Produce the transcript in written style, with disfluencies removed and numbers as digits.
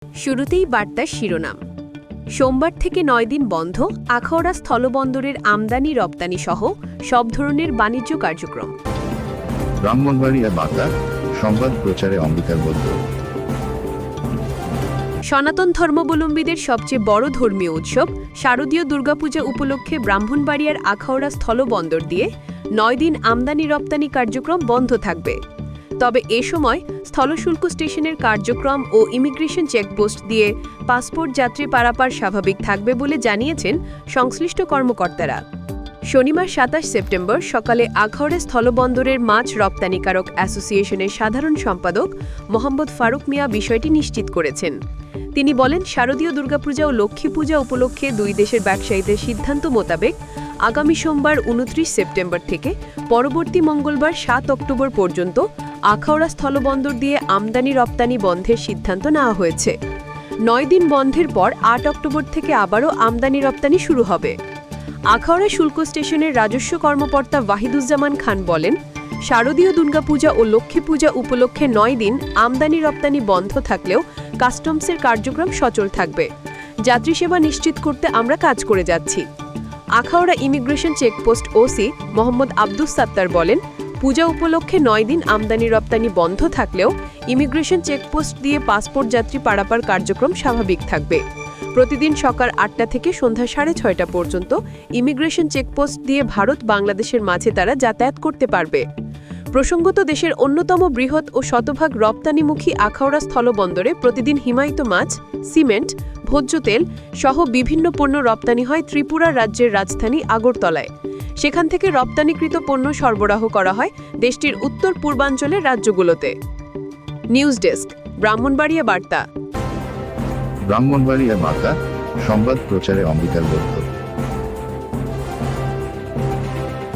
শুরুতেই বার্তার শিরোনাম। সোমবার থেকে ৯ দিন বন্ধ আখাউড়া স্থলবন্দরের আমদানি রপ্তানি সহ সব ধরনের বাণিজ্য কার্যক্রম। ব্রাহ্মণবাড়িয়া বার্তা সংবাদ প্রচারে অঙ্গীকারবদ্ধ। সনাতন ধর্মাবলম্বীদের সবচেয়ে বড় ধর্মীয় উৎসব শারদীয় দুর্গাপূজা উপলক্ষে ব্রাহ্মণবাড়িয়ার আখাউড়া স্থলবন্দর দিয়ে ৯ দিন আমদানি রপ্তানি কার্যক্রম বন্ধ থাকবে। তবে এ সময় স্থলশুল্ক স্টেশনের কার্যক্রম ও ইমিগ্রেশন চেকপোস্ট দিয়ে পাসপোর্ট যাত্রী পারাপার স্বাভাবিক থাকবে বলে জানিয়েছেন সংশ্লিষ্ট কর্মকর্তারা। শনিবার ২৭ সেপ্টেম্বর সকালে আখাউড়া স্থলবন্দরের মাছ রপ্তানিকারক অ্যাসোসিয়েশনের সাধারণ সম্পাদক মোহাম্মদ ফারুক মিয়া বিষয়টি নিশ্চিত করেছেন। তিনি বলেন, শারদীয় দুর্গাপূজা ও লক্ষ্মী পূজা উপলক্ষে দুই দেশের ব্যবসায়ীদের সিদ্ধান্ত মোতাবেক আগামী সোমবার ২৯ সেপ্টেম্বর থেকে পরবর্তী মঙ্গলবার ৭ অক্টোবর পর্যন্ত আখাউড়া স্থলবন্দর দিয়ে আমদানি রপ্তানি বন্ধের সিদ্ধান্ত নেওয়া হয়েছে। ৯ দিন বন্ধের পর ৮ অক্টোবর থেকে আবারও আমদানি রপ্তানি শুরু হবে। আখাউড়া শুল্ক স্টেশনের রাজস্ব কর্মকর্তা ওয়াহিদুজ্জামান খান বলেন, শারদীয় দুর্গাপূজা ও লক্ষ্মী পূজা উপলক্ষে ৯ দিন আমদানি রপ্তানি বন্ধ থাকলেও কাস্টমসের কার্যক্রম সচল থাকবে। যাত্রী সেবা নিশ্চিত করতে আমরা কাজ করে যাচ্ছি। Akhaura immigration checkpost OC Mohammad Abdus Sattar বলেন, পূজা উপলক্ষে ৯ দিন আমদানি রপ্তানি বন্ধ থাকলেও ইমিগ্রেশন চেকপোস্ট দিয়ে পাসপোর্ট যাত্রী পারাপার কার্যক্রম স্বাভাবিক থাকবে। প্রতিদিন সকাল ৮টা থেকে সন্ধ্যা ৬:৩০ পর্যন্ত ইমিগ্রেশন চেকপোস্ট দিয়ে ভারত বাংলাদেশের মাঝে তারা যাতায়াত করতে পারবে। প্রসঙ্গত, দেশের অন্যতম বৃহৎ ও শতভাগ রপ্তানিমুখী আখাউড়া স্থলবন্দরে প্রতিদিন হিমায়িত মাছ, সিমেন্ট, ভোজ্য তেল সহ বিভিন্ন পণ্য রপ্তানি হয় ত্রিপুরা রাজ্যের রাজধানী আগরতলায়। সেখান থেকে রপ্তানিকৃত পণ্য সরবরাহ করা হয় দেশটির উত্তর পূর্বাঞ্চলের রাজ্যগুলোতে। নিউজ ডেস্ক, ব্রাহ্মণবাড়িয়া বার্তা। ব্রাহ্মণবাড়িয়া বার্তা সংবাদ প্রচারে অঙ্গীকারবদ্ধ।